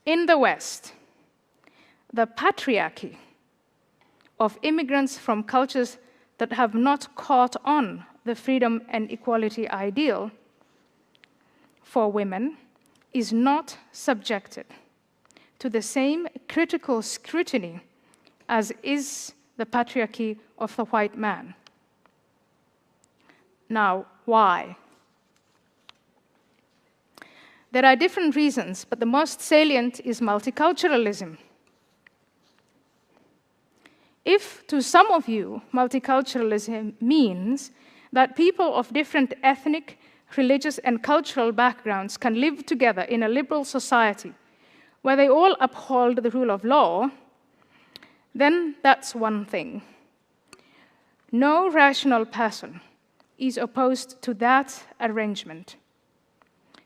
In the West, the patriarchy of immigrants from cultures that have not caught on the freedom and equality ideal for women is not subjected to the same critical scrutiny as is the patriarchy of the white man. Now, why? There are different reasons, but the most salient is multiculturalism. If, to some of you, multiculturalism means that people of different ethnic, religious, and cultural backgrounds can live together in a liberal society where they all uphold the rule of law, then that's one thing. No rational person is opposed to that arrangement.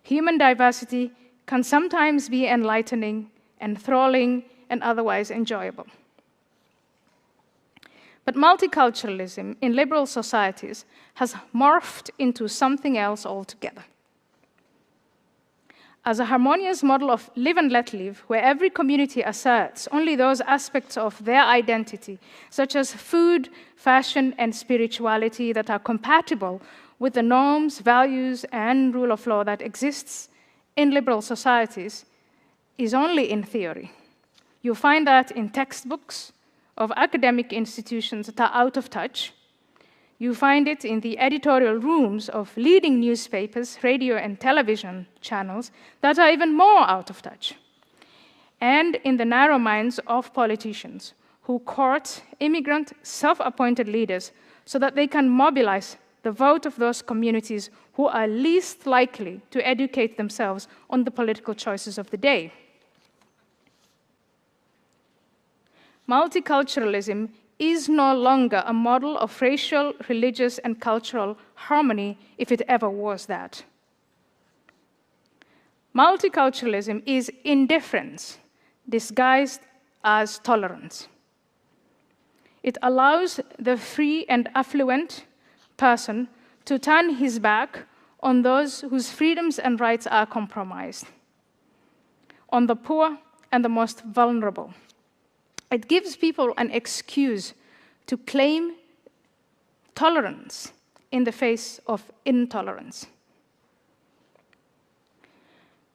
Human diversity can sometimes be enlightening, enthralling, and otherwise enjoyable. But multiculturalism in liberal societies has morphed into something else altogether. As a harmonious model of live and let live, where every community asserts only those aspects of their identity, such as food, fashion, and spirituality, that are compatible with the norms, values, and rule of law that exists in liberal societies, is only in theory. You find that in textbooks of academic institutions that are out of touch. You find it in the editorial rooms of leading newspapers, radio, and television channels that are even more out of touch. And in the narrow minds of politicians who court immigrant, self-appointed leaders so that they can mobilize the vote of those communities who are least likely to educate themselves on the political choices of the day. Multiculturalism is no longer a model of racial, religious, and cultural harmony, if it ever was that. Multiculturalism is indifference disguised as tolerance. It allows the free and affluent person to turn his back on those whose freedoms and rights are compromised, on the poor and the most vulnerable. It gives people an excuse to claim tolerance in the face of intolerance.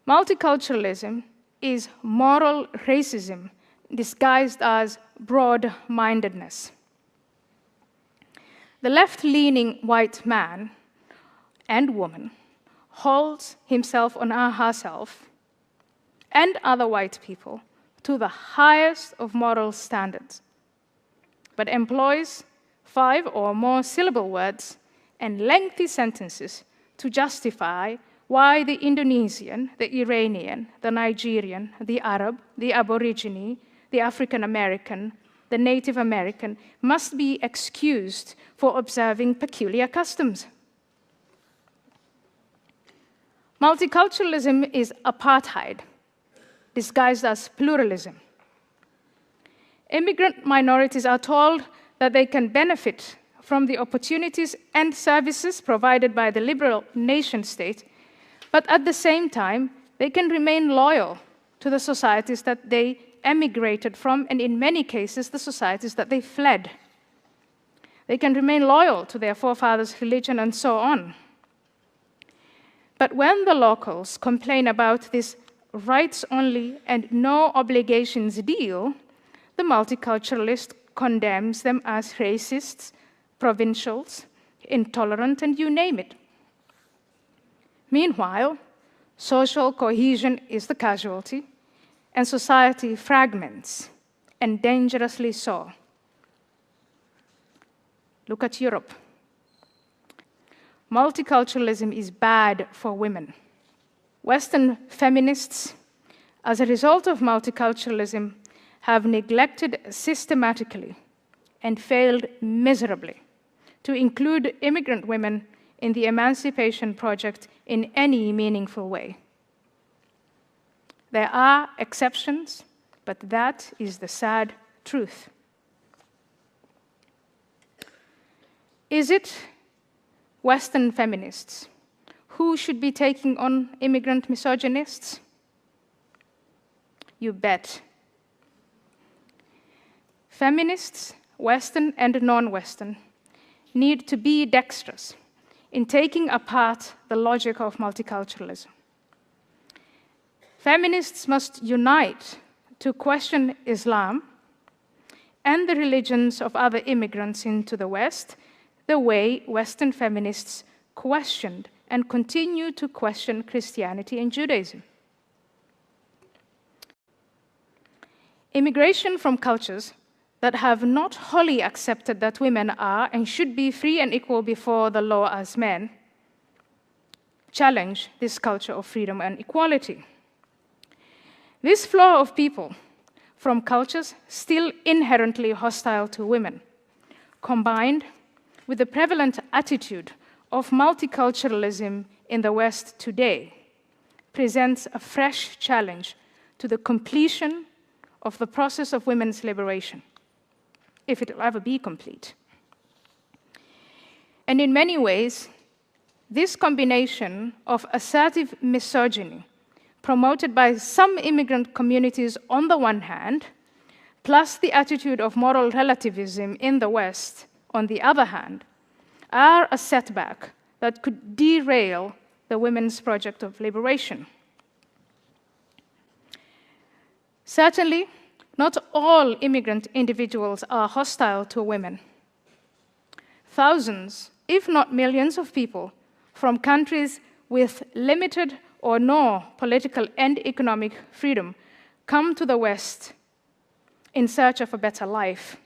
Multiculturalism is moral racism disguised as broad-mindedness. The left-leaning white man and woman holds himself or herself and other white people to the highest of moral standards, but employs 5 or more syllable words and lengthy sentences to justify why the Indonesian, the Iranian, the Nigerian, the Arab, the Aborigine, the African American, the Native American must be excused for observing peculiar customs. Multiculturalism is apartheid, disguised as pluralism. Immigrant minorities are told that they can benefit from the opportunities and services provided by the liberal nation-state, but at the same time, they can remain loyal to the societies that they emigrated from, and in many cases, the societies that they fled. They can remain loyal to their forefathers' religion and so on. But when the locals complain about this rights-only and no obligations deal, the multiculturalist condemns them as racists, provincials, intolerant, and you name it. Meanwhile, social cohesion is the casualty, and society fragments, and dangerously so. Look at Europe. Multiculturalism is bad for women. Western feminists, as a result of multiculturalism, have neglected systematically and failed miserably to include immigrant women in the emancipation project in any meaningful way. There are exceptions, but that is the sad truth. Is it Western feminists who should be taking on immigrant misogynists? You bet. Feminists, Western and non-Western, need to be dexterous in taking apart the logic of multiculturalism. Feminists must unite to question Islam and the religions of other immigrants into the West, the way Western feminists questioned and continue to question Christianity and Judaism. Immigration from cultures that have not wholly accepted that women are and should be free and equal before the law as men challenge this culture of freedom and equality. This flow of people from cultures still inherently hostile to women, combined with the prevalent attitude of multiculturalism in the West today, presents a fresh challenge to the completion of the process of women's liberation, if it will ever be complete. And in many ways, this combination of assertive misogyny promoted by some immigrant communities on the one hand, plus the attitude of moral relativism in the West on the other hand, are a setback that could derail the women's project of liberation. Certainly, not all immigrant individuals are hostile to women. Thousands, if not millions of people from countries with limited or no political and economic freedom come to the West in search of a better life.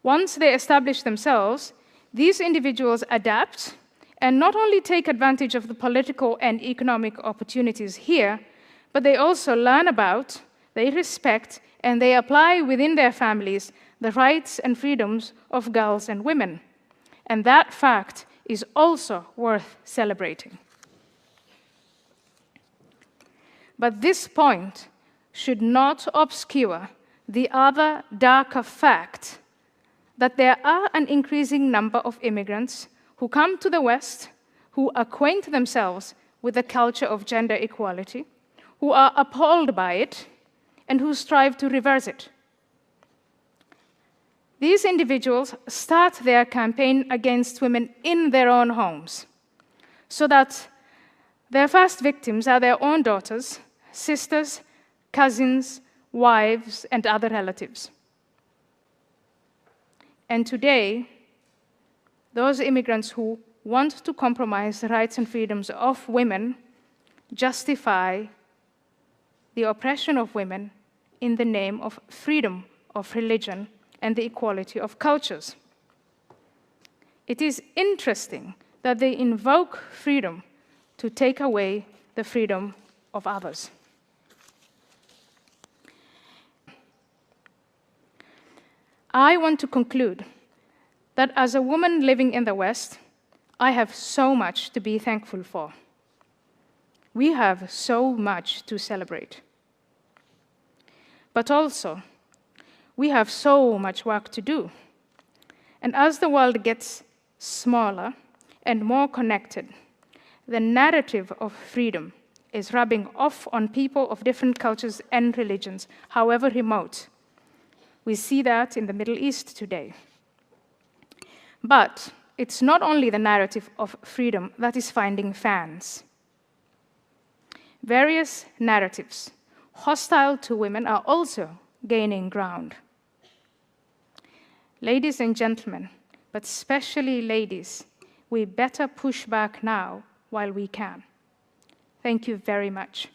Once they establish themselves, these individuals adapt and not only take advantage of the political and economic opportunities here, but they also learn about, they respect, and they apply within their families the rights and freedoms of girls and women. And that fact is also worth celebrating. But this point should not obscure the other darker fact that there are an increasing number of immigrants who come to the West, who acquaint themselves with the culture of gender equality, who are appalled by it, and who strive to reverse it. These individuals start their campaign against women in their own homes, so that their first victims are their own daughters, sisters, cousins, wives, and other relatives. And today, those immigrants who want to compromise the rights and freedoms of women justify the oppression of women in the name of freedom of religion and the equality of cultures. It is interesting that they invoke freedom to take away the freedom of others. I want to conclude that as a woman living in the West, I have so much to be thankful for. We have so much to celebrate. But also, we have so much work to do. And as the world gets smaller and more connected, the narrative of freedom is rubbing off on people of different cultures and religions, however remote. We see that in the Middle East today. But it's not only the narrative of freedom that is finding fans. Various narratives hostile to women are also gaining ground. Ladies and gentlemen, but especially ladies, we better push back now while we can. Thank you very much.